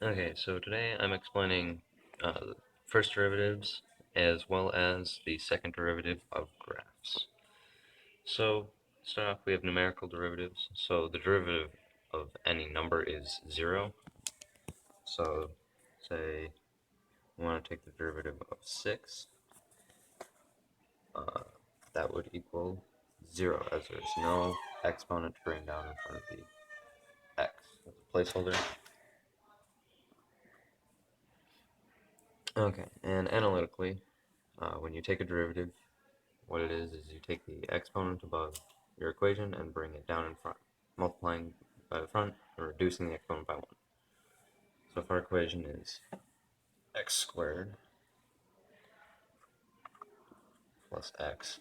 Okay, so today I'm explaining first derivatives as well as the second derivative of graphs. So, to start off, we have numerical derivatives. So the derivative of any number is 0. So, say we want to take the derivative of 6. That would equal 0, as there's no exponent to bring down in front of the x. That's a placeholder. Okay, and analytically, when you take a derivative, what it is you take the exponent above your equation and bring it down in front, multiplying by the front and reducing the exponent by 1. So if our equation is x squared plus x,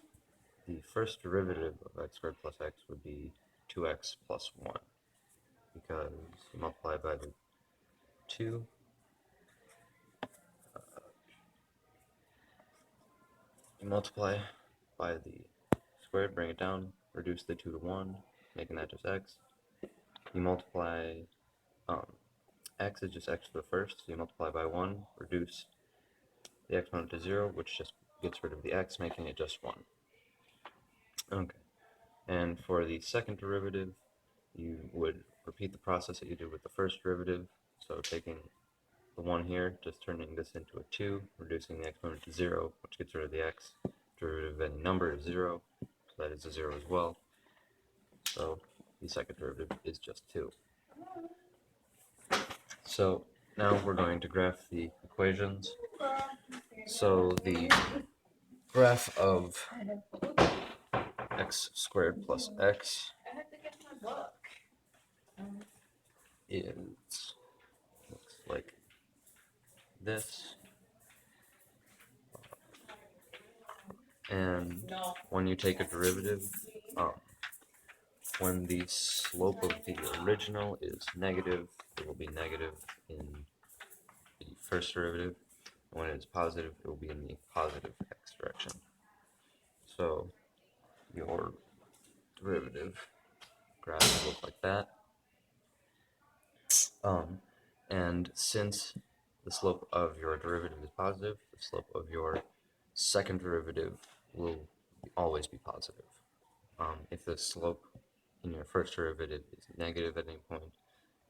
the first derivative of x squared plus x would be 2x plus 1, because you multiply by the 2, you multiply by the squared, bring it down, reduce the 2 to 1, making that just x. You multiply, x is just x to the first, so you multiply by 1, reduce the exponent to 0, which just gets rid of the x, making it just 1. Okay, and for the second derivative, you would repeat the process that you did with the first derivative, so taking the 1 here, just turning this into a 2, reducing the exponent to 0, which gets rid of the x. Derivative of any number is 0, so that is a 0 as well. So the second derivative is just 2. So now we're going to graph the equations. So the graph of x squared plus x looks like this. And when you take a derivative, when the slope of the original is negative, it will be negative in the first derivative. And when it is positive, it will be in the positive x direction. So your derivative graph will look like that. And since the slope of your derivative is positive, the slope of your second derivative will always be positive. If the slope in your first derivative is negative at any point,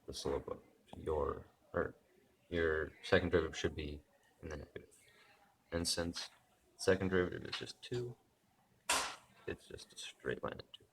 the slope of your second derivative should be in the negative. And since second derivative is just 2, it's just a straight line at 2.